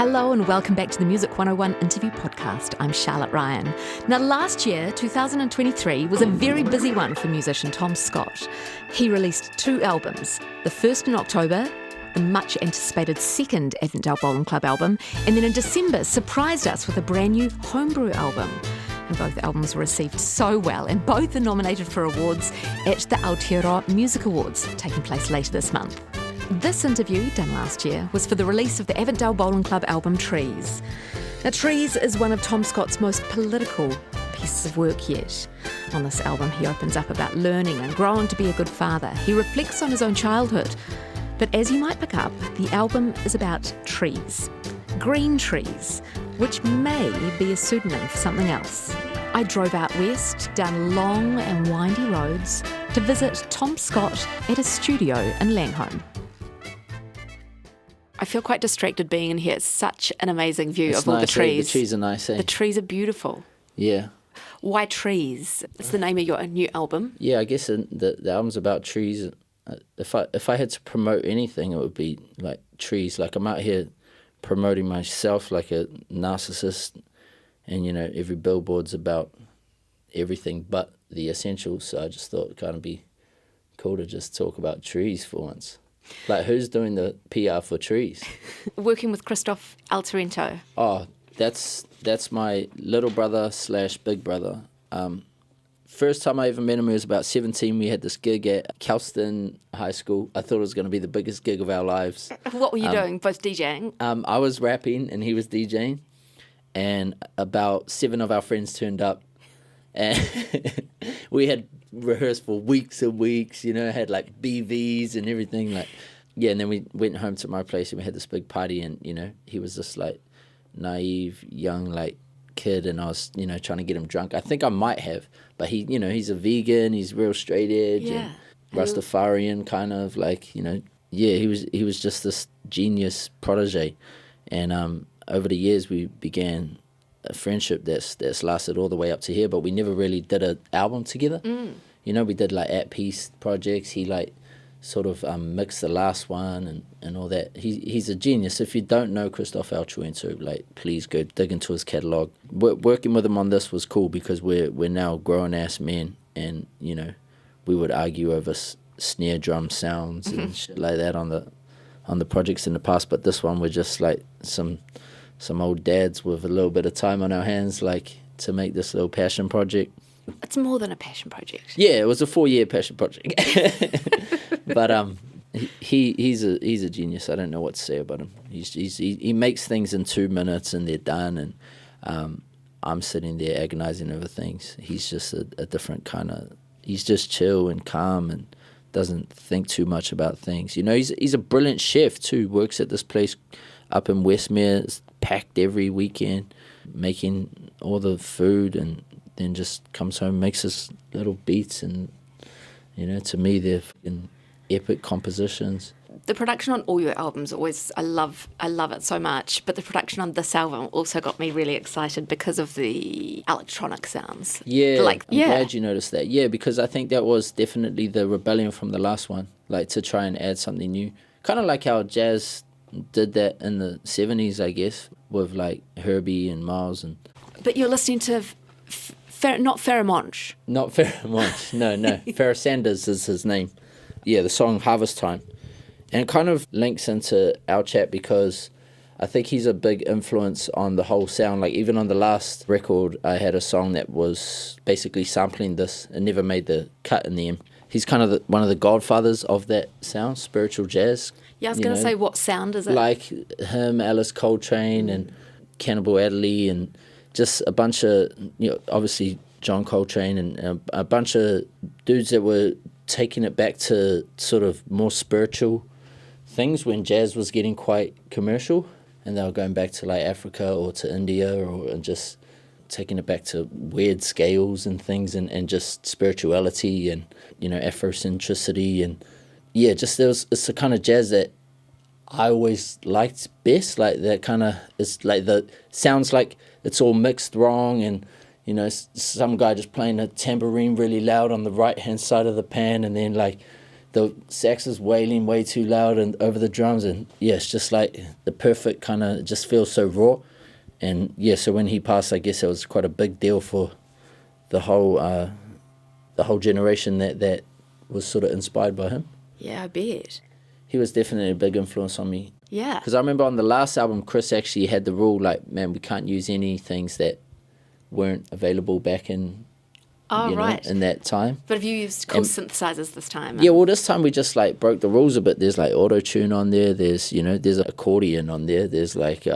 Hello and welcome back to the Music 101 interview podcast. I'm Charlotte Ryan. Now, last year, 2023, was a very busy one for musician Tom Scott. He released 2 albums, the first in October, the much anticipated second Avantdale Bowling Club album, and then in December surprised us with a brand new homebrew album. And both albums were received so well, and both are nominated for awards at the Aotearoa Music Awards, taking place later this month. This interview, done last year, was for the release of the Avantdale Bowling Club album Trees. Now, Trees is one of Tom Scott's most political pieces of work yet. On this album, he opens up about learning and growing to be a good father. He reflects on his own childhood. But as you might pick up, the album is about trees. Green trees, which may be a pseudonym for something else. I drove out west, down long and windy roads, to visit Tom Scott at his studio in Langholm. I feel quite distracted being in here. It's such an amazing view of all the trees. The trees are nice, eh? The trees are beautiful. Yeah. Why Trees? It's the name of your new album. Yeah, I guess the album's about trees. If I had to promote anything, it would be like trees. Like I'm out here promoting myself like a narcissist, and every billboard's about everything but the essentials. So I just thought it'd kind of be cool to just talk about trees for once. Like, who's doing the PR for Trees? Working with Christoph Alterento. Oh, that's my little brother / big brother. First time I ever met him, he was about 17. We had this gig at Kelston High School. I thought it was going to be the biggest gig of our lives. What were you doing? Both DJing? I was rapping and he was DJing. And about 7 of our friends turned up. And we had rehearsed for weeks and weeks, had like BVs and everything. And then we went home to my place and we had this big party, and, he was this like naive, young, kid, and I was, trying to get him drunk. I think I might have, but he, he's a vegan, he's real straight edge and Rastafarian kind of he was just this genius protege. And over the years we began a friendship that's lasted all the way up to here, but we never really did an album together. We did at peace projects. He sort of mixed the last one and all that. He's a genius. If you don't know Christoph Alterento, please go dig into his catalogue. Working with him on this was cool because we're now grown ass men, and we would argue over snare drum sounds and shit like that on the projects in the past. But this one we're just some old dads with a little bit of time on our hands, to make this little passion project. It's more than a passion project. Yeah, it was a 4-year passion project. But he's a genius. I don't know what to say about him. He makes things in 2 minutes and they're done, and I'm sitting there agonizing over things. He's just a different kind of. He's just chill and calm and doesn't think too much about things. He's a brilliant chef too. Works at this place up in Westmere. It's packed every weekend, making all the food, and then just comes home, makes his little beats, and to me they're fucking epic compositions. The production on all your albums I love it so much, but the production on this album also got me really excited because of the electronic sounds. Yeah, I'm glad you noticed that. Yeah, because I think that was definitely the rebellion from the last one, to try and add something new. Kind of like how jazz did that in the 70s, I guess, with Herbie and Miles. But you're listening to not Pharomonch. Not Pharomonch, no. Pharoah Sanders is his name. Yeah, the song Harvest Time. And it kind of links into our chat because I think he's a big influence on the whole sound. Even on the last record, I had a song that was basically sampling this and never made the cut in the end. He's kind of one of the godfathers of that sound, spiritual jazz. Yeah, I was going to say, what sound is it? Like him, Alice Coltrane, and Cannibal Adderley, and just a bunch of, obviously John Coltrane, and a bunch of dudes that were taking it back to sort of more spiritual things when jazz was getting quite commercial, and they were going back to Africa or to India, and just taking it back to weird scales and things, and just spirituality and Afrocentricity, and it's the kind of jazz that I always liked best, that kind of, it's sounds like it's all mixed wrong, and some guy just playing a tambourine really loud on the right hand side of the pan, and then the sax is wailing way too loud and over the drums, and yeah, it's just like the perfect kind of, just feels so raw. And yeah, so when he passed, I guess it was quite a big deal for the whole generation that was sort of inspired by him. Yeah, I bet. He was definitely a big influence on me. Yeah. Because I remember on the last album, Chris actually had the rule, like, man, we can't use any things that weren't available back in, Right. in that time. But have you used cool synthesizers this time? Yeah, well, this time we just like broke the rules a bit. There's like auto-tune on there. There's, there's an accordion on there. There's like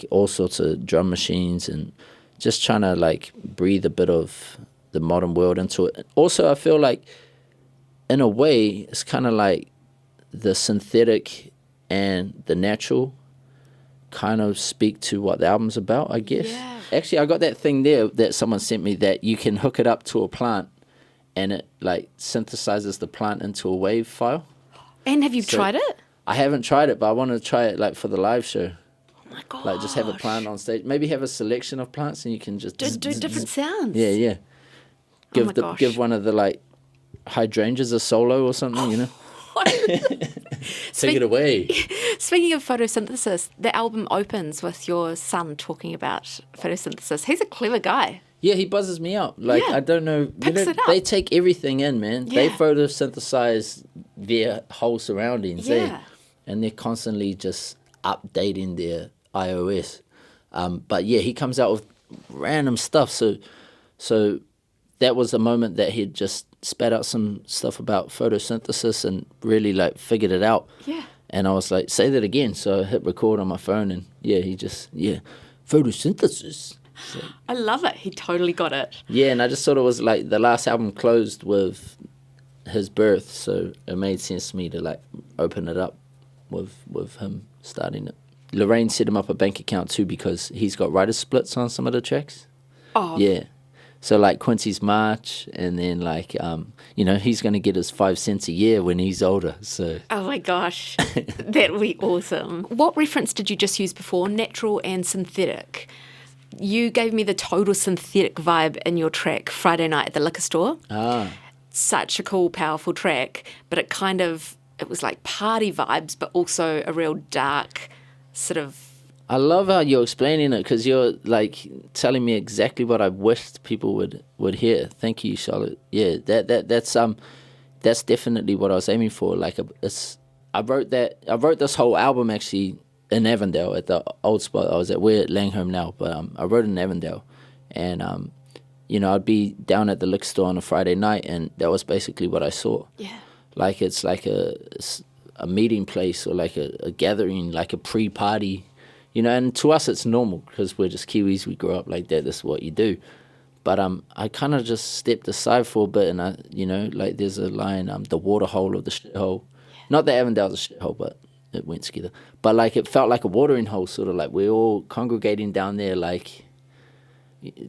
all sorts of drum machines, and just trying to like breathe a bit of the modern world into it. Also, I feel like in a way it's kind of like the synthetic and the natural kind of speak to what the album's about, I guess. Yeah. Actually, I got that thing there that someone sent me that you can hook it up to a plant and it like synthesizes the plant into a wave file. And have you tried it? I haven't tried it, but I want to try it like for the live show. Oh my god! Like just have a plant on stage. Maybe have a selection of plants and you can just do different sounds. Yeah. Gosh. Give one of the like hydrangeas a solo or something, Take it away. Speaking of photosynthesis, the album opens with your son talking about photosynthesis. He's a clever guy. Yeah, he buzzes me out. Like, Yeah. I don't know. Picks it up. They take everything in, man. They Yeah. photosynthesize their whole surroundings. Yeah. And they're constantly just updating their iOS. But yeah, he comes out with random stuff. So that was the moment that he'd just spat out some stuff about photosynthesis and really like figured it out. Yeah. And I was like, say that again. So I hit record on my phone and photosynthesis. So, I love it. He totally got it. yeah, and I just thought it was like the last album closed with his birth, so it made sense to me to like open it up with him starting it. Lorraine set him up a bank account too because he's got writer's splits on some of the tracks. Oh. Yeah. So like Quincy's March, and then like he's gonna get his 5 cents a year when he's older. So Oh my gosh. That would be awesome. What reference did you just use before? Natural and synthetic. You gave me the total synthetic vibe in your track Friday Night at the Liquor Store. Such a cool, powerful track, but it was like party vibes, but also a real dark sort of. I love how you're explaining it because you're like telling me exactly what I wished people would hear. Thank you, Charlotte. Yeah, that's definitely what I was aiming for. Like I wrote this whole album actually in Avondale at the old spot I was at. We're at Langham now, but I wrote it in Avondale, and I'd be down at the liquor store on a Friday night, and that was basically what I saw. Yeah. Like it's like a meeting place or like a gathering, like a pre-party. And to us it's normal because we're just Kiwis. We grow up like that. This is what you do. But I kind of just stepped aside for a bit, and like there's a line, the water hole of the shithole. Yeah. Not that Avondale's a shithole, but it went together. But like it felt like a watering hole, sort of like we're all congregating down there, like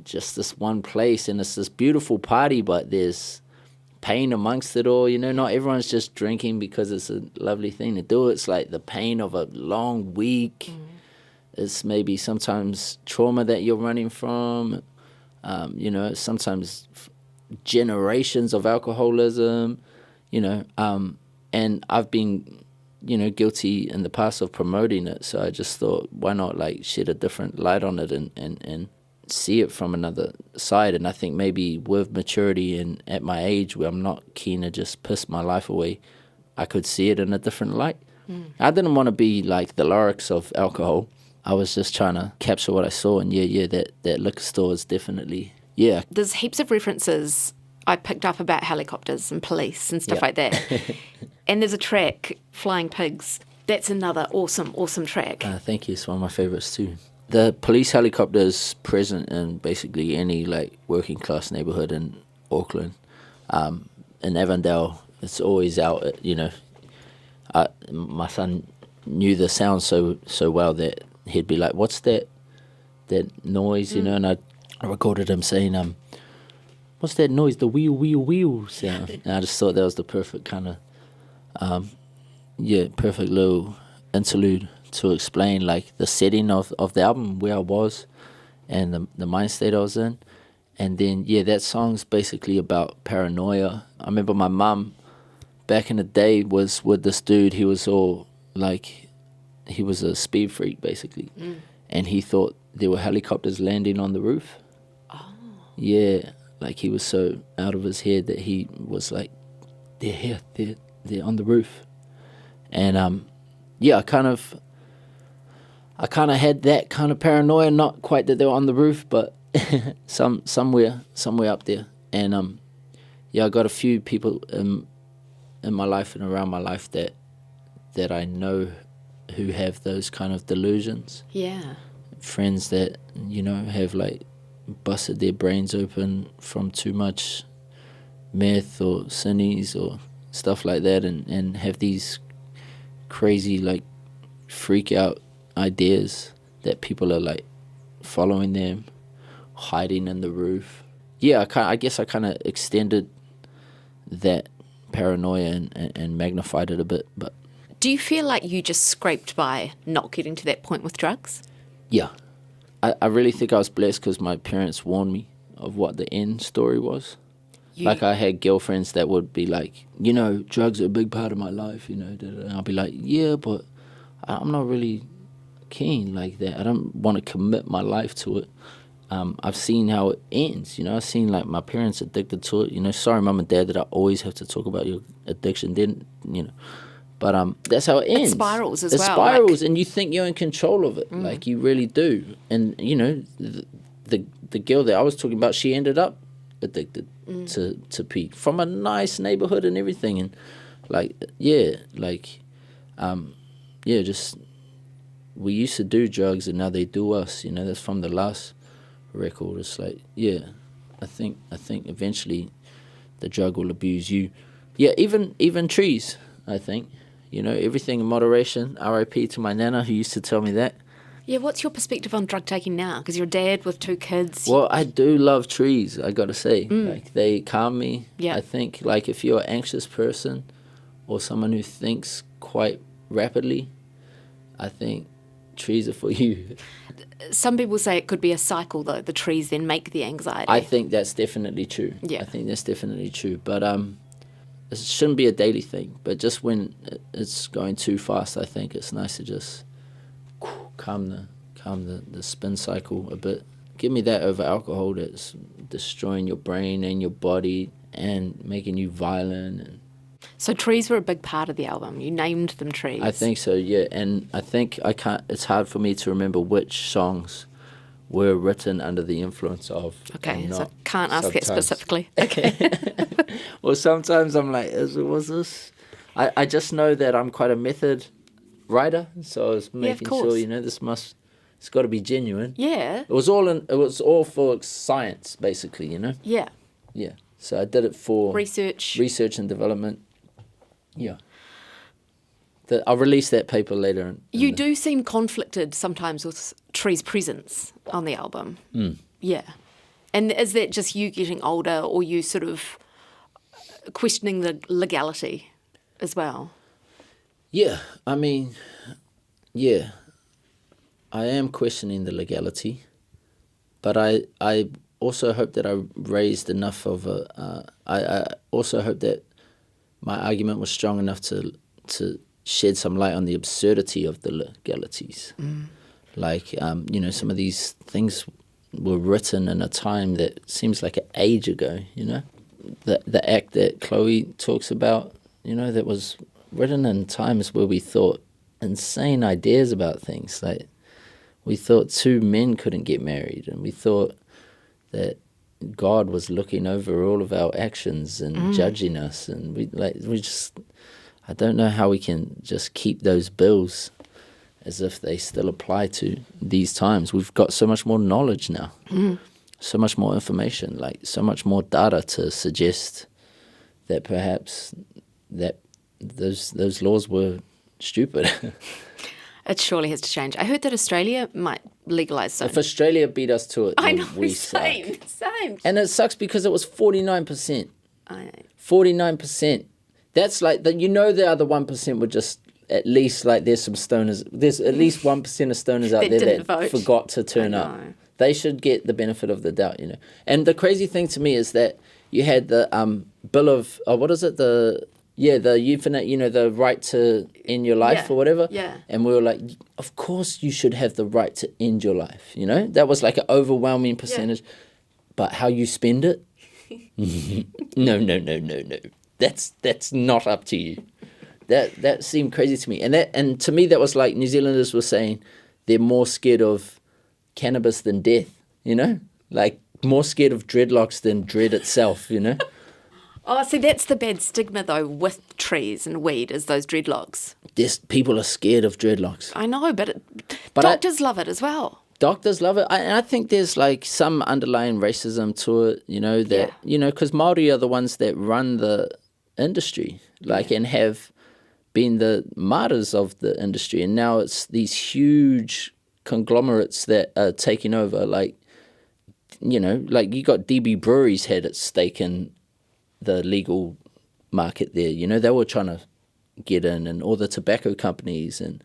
just this one place, and it's this beautiful party, but there's pain amongst it all. Not everyone's just drinking because it's a lovely thing to do. It's like the pain of a long week. It's maybe sometimes trauma that you're running from, sometimes generations of alcoholism, and I've been, guilty in the past of promoting it. So I just thought, why not like shed a different light on it and see it from another side. And I think maybe with maturity and at my age where I'm not keen to just piss my life away, I could see it in a different light. I didn't want to be like the lyrics of alcohol. I was just trying to capture what I saw, and that liquor store is definitely, yeah. There's heaps of references I picked up about helicopters and police and stuff like that. And there's a track, Flying Pigs. That's another awesome track. Thank you. It's one of my favorites too. The police helicopter is present in basically any like working class neighborhood in Auckland. In Avondale, it's always out. My son knew the sound so well that he'd be like, "What's that noise?" And I recorded him saying, "What's that noise? The wheel sound." And I just thought that was the perfect kind of, perfect little interlude to explain like the setting of the album, where I was, and the mind state I was in. And then that song's basically about paranoia. I remember my mum back in the day was with this dude. He was all like, he was a speed freak basically, and he thought there were helicopters landing on the roof. Oh. Yeah, like he was so out of his head that he was like, they're here, they're on the roof, and yeah, I kind of had that kind of paranoia. Not quite that they were on the roof, but somewhere up there. And yeah, I got a few people in my life and around my life that I know who have those kind of delusions. Yeah. Friends that, you know, have like busted their brains open from too much meth or sinnies or stuff like that, and have these crazy like freak out ideas that people are like following them, hiding in the roof. Yeah, I guess I kind of extended that paranoia and magnified it a bit. But Do you feel like you just scraped by not getting to that point with drugs? yeah, I really think I was blessed because my parents warned me of what the end story was. Like I had girlfriends that would be like, you know, drugs are a big part of my life, you know. And I'll be like, yeah, but I'm not really keen like that. I don't want to commit my life to it. I've seen how it ends, you know. I've seen like my parents addicted to it, you know. Sorry, mum and dad, that I always have to talk about your addiction. Then, you know, but that's how it ends. It spirals as it well. It spirals, and you think you're in control of it, like you really do. And you know, the girl that I was talking about, she ended up addicted to Pete from a nice neighborhood and everything, and just we used to do drugs and now they do us, you know. That's from the last record. It's like, yeah, I think eventually the drug will abuse you. Yeah, even trees, I think, you know, everything in moderation. R.I.P. to my nana who used to tell me that. Yeah, what's your perspective on drug taking now? Because you're a dad with 2 kids. Well, I do love trees, I gotta say. Like, they calm me. Yeah. I think, like, if you're an anxious person or someone who thinks quite rapidly, I think trees are for you. Some people say it could be a cycle, though. The trees then make the anxiety. I think that's definitely true. Yeah. I think that's definitely true. But it shouldn't be a daily thing. But just when it's going too fast, I think it's nice to just calm the spin cycle a bit. Give me that over alcohol that's destroying your brain and your body and making you violent. And so trees were a big part of the album. You named them trees. I think so, yeah. And I think it's hard for me to remember which songs were written under the influence of. Okay, so I can't ask that specifically. Okay. Well, sometimes I'm like, was this? I just know that I'm quite a method writer, so I was making sure, you know, it's got to be genuine. Yeah. It was all for science, basically, you know. Yeah. Yeah. So I did it for research and development. Yeah. I'll release that paper later. You do seem conflicted sometimes with Tree's presence on the album. Yeah. And is that just you getting older, or you sort of questioning the legality as well? Yeah, I mean, yeah, I am questioning the legality, but I also hope that I raised enough of I also hope that my argument was strong enough to shed some light on the absurdity of the legalities. Like, you know, some of these things were written in a time that seems like an age ago, you know? The act that Chloe talks about, you know, that was written in times where we thought insane ideas about things. Like, we thought 2 men couldn't get married, and we thought that God was looking over all of our actions and judging us, and we just, I don't know how we can just keep those bills as if they still apply to these times. We've got so much more knowledge now, so much more information, like so much more data to suggest that perhaps that those laws were stupid. It surely has to change. I heard that Australia might legalise soon. If Australia beat us to it, I then know, we same. And it sucks because it was 49%. I know. 49%. That's like, you know, the other 1% were just, at least, like, there's some stoners. There's at least 1% of stoners out there that forgot to turn up. They should get the benefit of the doubt, you know. And the crazy thing to me is that you had the bill of, what is it, the Yeah, the euthanasia, the right to end your life or whatever. Yeah. And we were like, of course you should have the right to end your life, That was like an overwhelming percentage. Yeah. But how you spend it? No. That's not up to you. That seemed crazy to me. And to me that was like New Zealanders were saying they're more scared of cannabis than death, Like more scared of dreadlocks than dread itself, Oh, see, that's the bad stigma, though, with trees and weed, is those dreadlocks. People are scared of dreadlocks. I know, but doctors love it as well. Doctors love it. I think there's like some underlying racism to it, because Māori are the ones that run the industry, and have been the martyrs of the industry. And now it's these huge conglomerates that are taking over, like you got DB Breweries had its stake in the legal market there. They were trying to get in, and all the tobacco companies and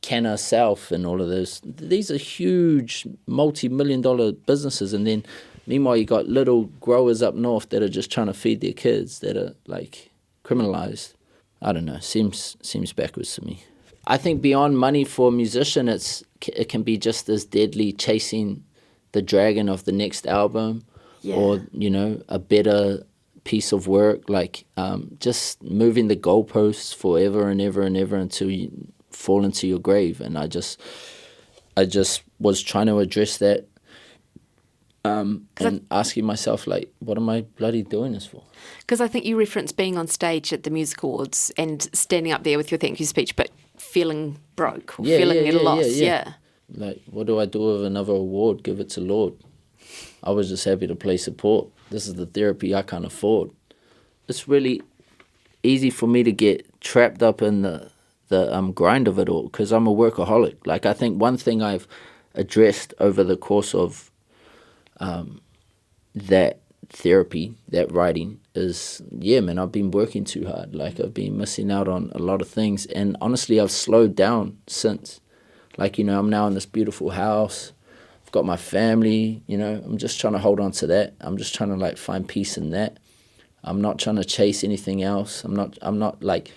Canna South and all of those. These are huge multi-million-dollar businesses, and then meanwhile you got little growers up north that are just trying to feed their kids that are like criminalized. I don't know. Seems backwards to me. I think beyond money for a musician, it can be just as deadly chasing the dragon of the next album, or a better piece of work, like just moving the goalposts forever and ever and ever until you fall into your grave. And I just was trying to address that, and asking myself, like, what am I bloody doing this for? Because I think you referenced being on stage at the Music Awards and standing up there with your thank you speech, but feeling broke, or feeling at a loss. Yeah. Like, what do I do with another award? Give it to Lord. I was just happy to play support. This is the therapy I can't afford. It's really easy for me to get trapped up in the grind of it all, because I'm a workaholic. Like, I think one thing I've addressed over the course of that therapy, that writing, is, I've been working too hard. Like, I've been missing out on a lot of things. And honestly, I've slowed down since. Like, I'm now in this beautiful house. Got my family, I'm just trying to hold on to that. I'm just trying to like find peace in that. I'm not trying to chase anything else. I'm not like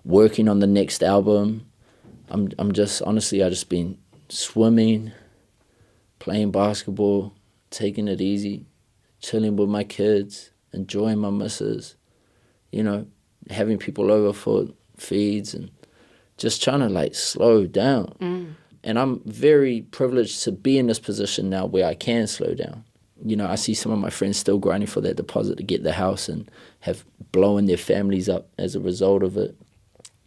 working on the next album. I'm just, honestly, I just been swimming, playing basketball, taking it easy, chilling with my kids, enjoying my missus, having people over for feeds, and just trying to like slow down. And I'm very privileged to be in this position now where I can slow down. I see some of my friends still grinding for that deposit to get the house and have blown their families up as a result of it.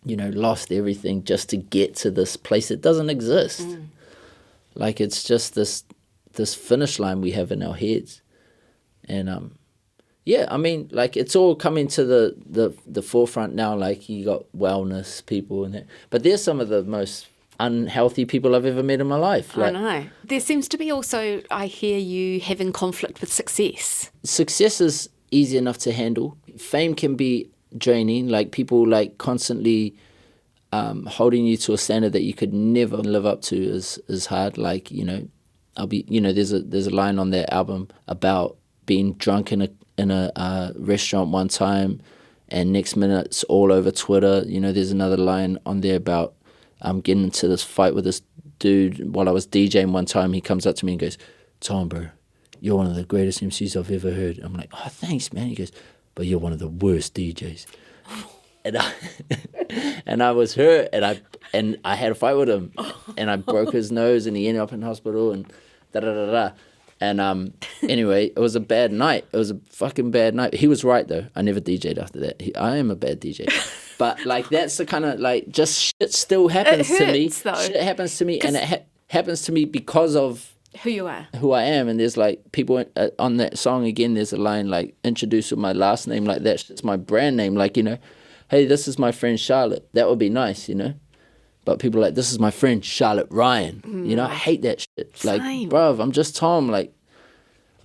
Lost everything just to get to this place that doesn't exist. Like, it's just this finish line we have in our heads. And like, it's all coming to the forefront now. Like, you got wellness people and that. But there's some of the most unhealthy people I've ever met in my life. I know. There seems to be also, I hear you having conflict with success. Success is easy enough to handle. Fame can be draining. Like, people like constantly holding you to a standard that you could never live up to is hard. Like, I'll be, there's a line on that album about being drunk in a restaurant one time, and next minute it's all over Twitter. There's another line on there about getting into this fight with this dude while I was DJing one time. He comes up to me and goes, "Tom, bro, you're one of the greatest MCs I've ever heard." I'm like, "Oh, thanks, man." He goes, "But you're one of the worst DJs." And I was hurt, and I had a fight with him, and I broke his nose, and he ended up in hospital, and da-da-da-da. And anyway, it was a bad night. It was a fucking bad night. He was right, though. I never DJ'd after that. I am a bad DJ. But, like, that's the kind of, like, just shit still happens to me. Though. Shit happens to me, and it happens to me because of who I am. And there's, like, people on that song, again, there's a line, like, introduce with my last name, like, that shit's my brand name. Like, hey, this is my friend Charlotte. That would be nice, But people are like, this is my friend Charlotte Ryan. I hate that shit. Like, Same. bruv, I'm just Tom. Like,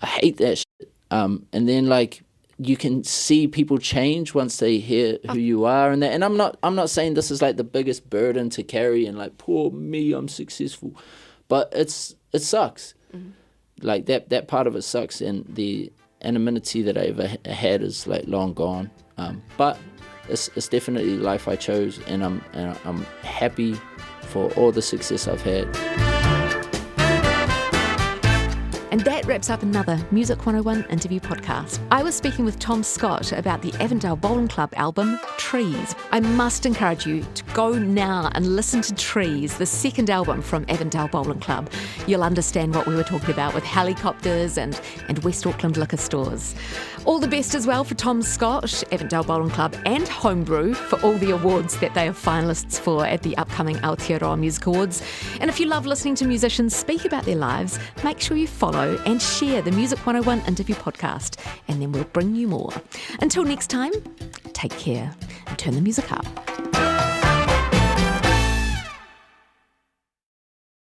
I hate that shit. And then, like, you can see people change once they hear who you are and that. And I'm not saying this is like the biggest burden to carry and like, poor me, I'm successful. But it sucks. Mm-hmm. Like that part of it sucks, and the anonymity that I ever had is like long gone. But it's definitely life I chose, and I'm happy for all the success I've had. And that wraps up another Music 101 interview podcast. I was speaking with Tom Scott about the Avantdale Bowling Club album, Trees. I must encourage you to go now and listen to Trees, the second album from Avantdale Bowling Club. You'll understand what we were talking about with helicopters and West Auckland liquor stores. All the best as well for Tom Scott, Avantdale Bowling Club and Homebrew for all the awards that they are finalists for at the upcoming Aotearoa Music Awards. And if you love listening to musicians speak about their lives, make sure you follow and share the Music 101 interview podcast, and then we'll bring you more. Until next time, take care and turn the music up.